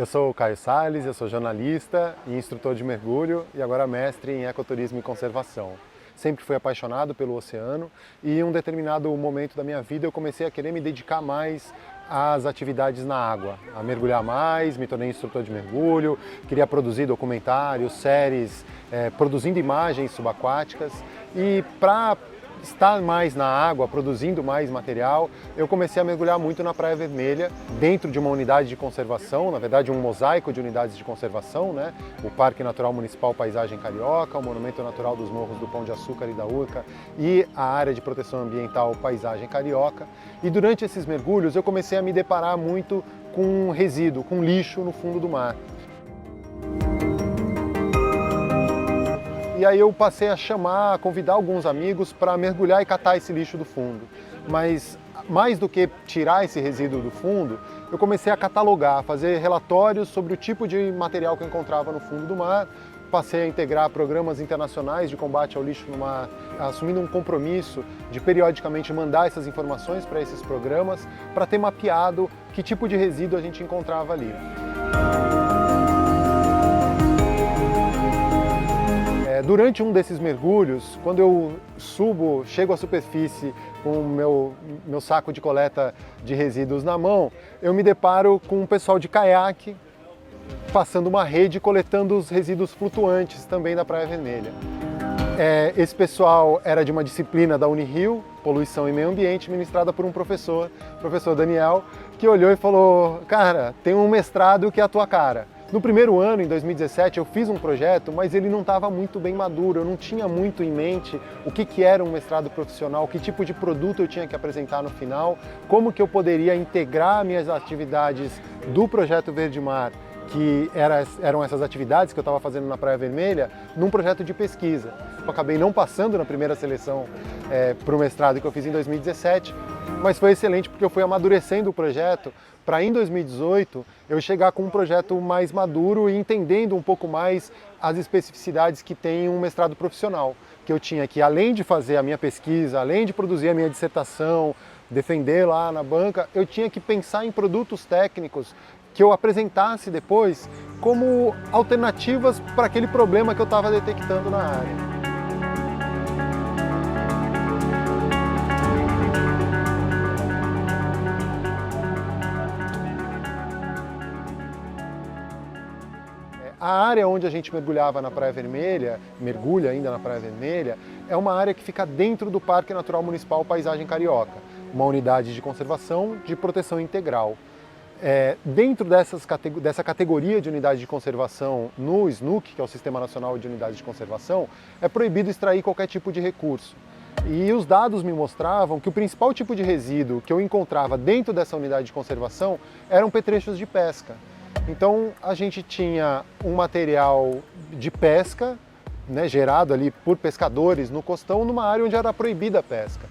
Eu sou o Caio Salles, eu sou jornalista e instrutor de mergulho e agora mestre em ecoturismo e conservação. Sempre fui apaixonado pelo oceano e em um determinado momento da minha vida eu comecei a querer me dedicar mais às atividades na água, a mergulhar mais, me tornei instrutor de mergulho, queria produzir documentários, séries, produzindo imagens subaquáticas e para estar mais na água, produzindo mais material, eu comecei a mergulhar muito na Praia Vermelha, dentro de uma unidade de conservação, na verdade um mosaico de unidades de conservação, né? O Parque Natural Municipal Paisagem Carioca, o Monumento Natural dos Morros do Pão de Açúcar e da Urca e a Área de Proteção Ambiental Paisagem Carioca. E durante esses mergulhos eu comecei a me deparar muito com resíduo, com lixo no fundo do mar. E aí eu passei a convidar alguns amigos para mergulhar e catar esse lixo do fundo. Mas mais do que tirar esse resíduo do fundo, eu comecei a catalogar, a fazer relatórios sobre o tipo de material que eu encontrava no fundo do mar. Passei a integrar programas internacionais de combate ao lixo no mar, assumindo um compromisso de periodicamente mandar essas informações para esses programas, para ter mapeado que tipo de resíduo a gente encontrava ali. Durante um desses mergulhos, quando eu chego à superfície com o meu saco de coleta de resíduos na mão, eu me deparo com um pessoal de caiaque passando uma rede coletando os resíduos flutuantes também da Praia Vermelha. Esse pessoal era de uma disciplina da Unirio, Poluição e Meio Ambiente, ministrada por um professor, o professor Daniel, que olhou e falou: "Cara, tem um mestrado que é a tua cara". No primeiro ano, em 2017, eu fiz um projeto, mas ele não estava muito bem maduro, eu não tinha muito em mente o que era um mestrado profissional, que tipo de produto eu tinha que apresentar no final, como que eu poderia integrar minhas atividades do Projeto Verde Mar, que eram essas atividades que eu estava fazendo na Praia Vermelha, num projeto de pesquisa. Eu acabei não passando na primeira seleção para o mestrado que eu fiz em 2017, mas foi excelente porque eu fui amadurecendo o projeto para em 2018 eu chegar com um projeto mais maduro e entendendo um pouco mais as especificidades que tem um mestrado profissional, que eu tinha que, além de fazer a minha pesquisa, além de produzir a minha dissertação, defender lá na banca, eu tinha que pensar em produtos técnicos que eu apresentasse depois como alternativas para aquele problema que eu estava detectando na área. A área onde a gente mergulhava na Praia Vermelha, mergulha ainda na Praia Vermelha, é uma área que fica dentro do Parque Natural Municipal Paisagem Carioca, uma unidade de conservação de proteção integral. Dentro dessa categoria de unidade de conservação no SNUC, que é o Sistema Nacional de Unidades de Conservação, é proibido extrair qualquer tipo de recurso. E os dados me mostravam que o principal tipo de resíduo que eu encontrava dentro dessa unidade de conservação eram petrechos de pesca. Então a gente tinha um material de pesca, né, gerado ali por pescadores no costão, numa área onde era proibida a pesca.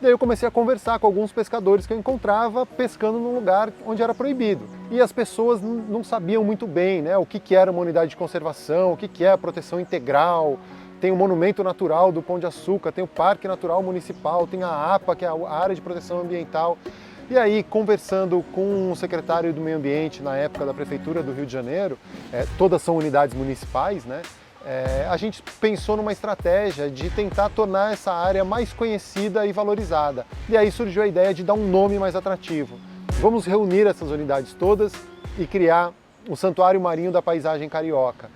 Daí eu comecei a conversar com alguns pescadores que eu encontrava pescando num lugar onde era proibido. E as pessoas não sabiam muito bem, né, o que era uma unidade de conservação, o que é a proteção integral. Tem o Monumento Natural do Pão de Açúcar, tem o Parque Natural Municipal, tem a APA, que é a Área de Proteção Ambiental. E aí, conversando com o secretário do Meio Ambiente na época da Prefeitura do Rio de Janeiro, todas são unidades municipais, né? A gente pensou numa estratégia de tentar tornar essa área mais conhecida e valorizada. E aí surgiu a ideia de dar um nome mais atrativo. Vamos reunir essas unidades todas e criar o Santuário Marinho da Paisagem Carioca.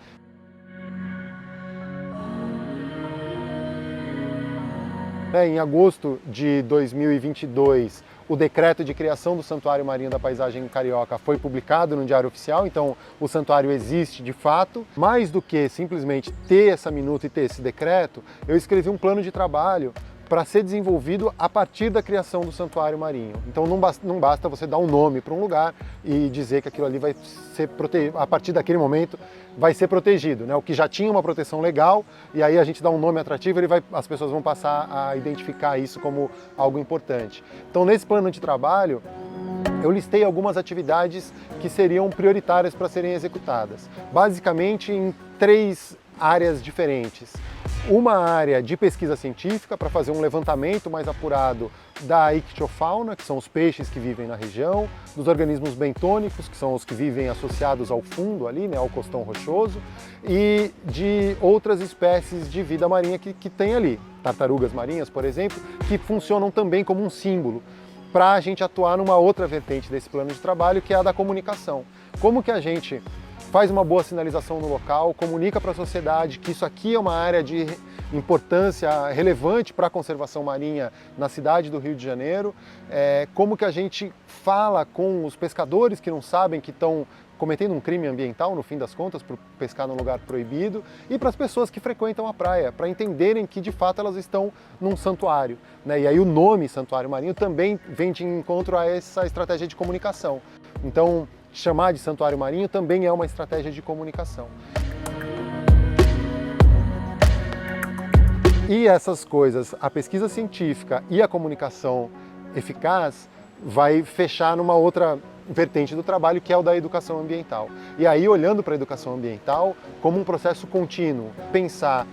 Em agosto de 2022, o decreto de criação do Santuário Marinho da Paisagem Carioca foi publicado no Diário Oficial, então o santuário existe de fato. Mais do que simplesmente ter essa minuta e ter esse decreto, eu escrevi um plano de trabalho para ser desenvolvido a partir da criação do Santuário Marinho. Então não basta você dar um nome para um lugar e dizer que aquilo ali vai ser protegido, a partir daquele momento vai ser protegido, né? O que já tinha uma proteção legal, e aí a gente dá um nome atrativo, as pessoas vão passar a identificar isso como algo importante. Então nesse plano de trabalho, eu listei algumas atividades que seriam prioritárias para serem executadas, basicamente em 3 áreas diferentes. uma área de pesquisa científica para fazer um levantamento mais apurado da ictiofauna, que são os peixes que vivem na região, dos organismos bentônicos, que são os que vivem associados ao fundo ali, né, ao costão rochoso, e de outras espécies de vida marinha que tem ali, tartarugas marinhas, por exemplo, que funcionam também como um símbolo para a gente atuar numa outra vertente desse plano de trabalho, que é a da comunicação. Como que a gente faz uma boa sinalização no local, comunica para a sociedade que isso aqui é uma área de importância relevante para a conservação marinha na cidade do Rio de Janeiro, como que a gente fala com os pescadores que não sabem que estão cometendo um crime ambiental, no fim das contas, por pescar num lugar proibido, e para as pessoas que frequentam a praia, para entenderem que de fato elas estão num santuário, né? E aí o nome Santuário Marinho também vem de encontro a essa estratégia de comunicação. Então, chamar de Santuário Marinho também é uma estratégia de comunicação. E essas coisas, a pesquisa científica e a comunicação eficaz, vai fechar numa outra vertente do trabalho, que é o da educação ambiental. E aí, olhando para a educação ambiental como um processo contínuo, pensar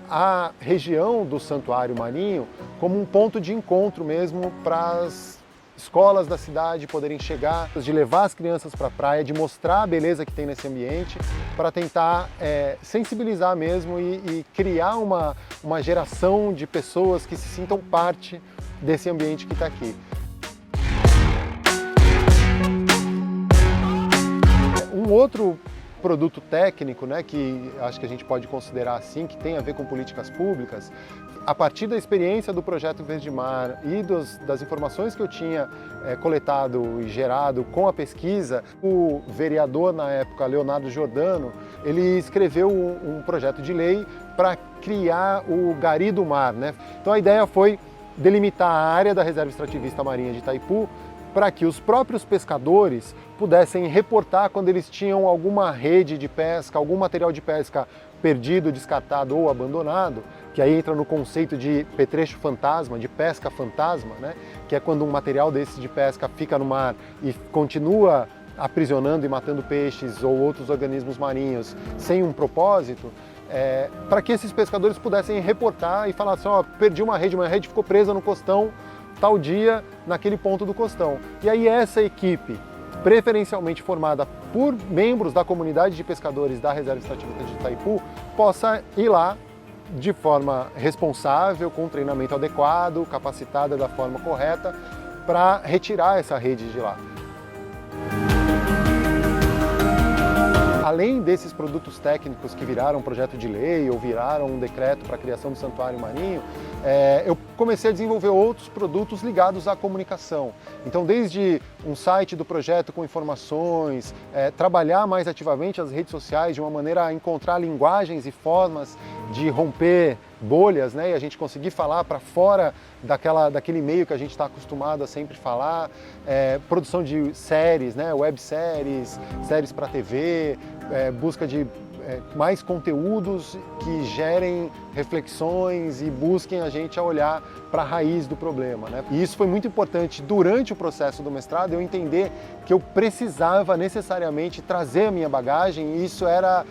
a região do Santuário Marinho como um ponto de encontro mesmo para as escolas da cidade poderem chegar, de levar as crianças para a praia, de mostrar a beleza que tem nesse ambiente, para tentar sensibilizar mesmo e criar uma geração de pessoas que se sintam parte desse ambiente que está aqui. Um outro produto técnico, né, que acho que a gente pode considerar assim, que tem a ver com políticas públicas, a partir da experiência do Projeto Verde Mar e das informações que eu tinha coletado e gerado com a pesquisa, o vereador na época, Leonardo Giordano, ele escreveu um projeto de lei para criar o Gari do Mar, né? Então a ideia foi delimitar a área da Reserva Extrativista Marinha de Itaipu para que os próprios pescadores pudessem reportar quando eles tinham alguma rede de pesca, algum material de pesca perdido, descartado ou abandonado, que aí entra no conceito de petrecho fantasma, de pesca fantasma, né? Que é quando um material desse de pesca fica no mar e continua aprisionando e matando peixes ou outros organismos marinhos sem um propósito, para que esses pescadores pudessem reportar e falar assim, ó, perdi uma rede ficou presa no costão tal dia, naquele ponto do costão. E aí essa equipe, preferencialmente formada por membros da comunidade de pescadores da Reserva Extrativista de Itaipu, possa ir lá de forma responsável, com treinamento adequado, capacitada da forma correta, para retirar essa rede de lá. Além desses produtos técnicos que viraram um projeto de lei ou viraram um decreto para a criação do Santuário Marinho, eu comecei a desenvolver outros produtos ligados à comunicação. Então, desde um site do projeto com informações, trabalhar mais ativamente as redes sociais de uma maneira a encontrar linguagens e formas de romper bolhas, né, e a gente conseguir falar para fora daquele meio que a gente está acostumado a sempre falar, produção de séries, né, webséries, séries para TV, busca de mais conteúdos que gerem reflexões e busquem a gente a olhar para a raiz do problema, né? E isso foi muito importante durante o processo do mestrado, eu entender que eu precisava necessariamente trazer a minha bagagem, e isso era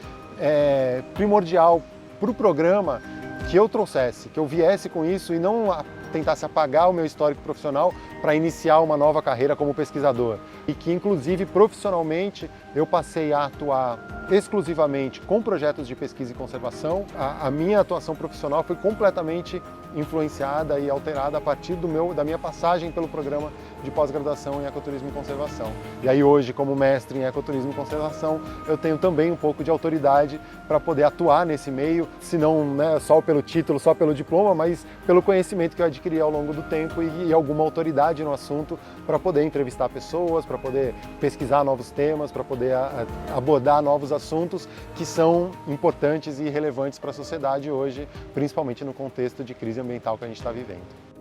primordial para o programa, que eu trouxesse, que eu viesse com isso e não tentasse apagar o meu histórico profissional para iniciar uma nova carreira como pesquisador. E que, inclusive, profissionalmente, eu passei a atuar exclusivamente com projetos de pesquisa e conservação. A minha atuação profissional foi completamente influenciada e alterada a partir da minha passagem pelo programa de pós-graduação em Ecoturismo e Conservação. E aí hoje, como mestre em Ecoturismo e Conservação, eu tenho também um pouco de autoridade para poder atuar nesse meio, se não, né, só pelo título, só pelo diploma, mas pelo conhecimento que eu adquiri ao longo do tempo e alguma autoridade no assunto para poder entrevistar pessoas, para poder pesquisar novos temas, para poder abordar novos assuntos que são importantes e relevantes para a sociedade hoje, principalmente no contexto de crise ambiental que a gente está vivendo.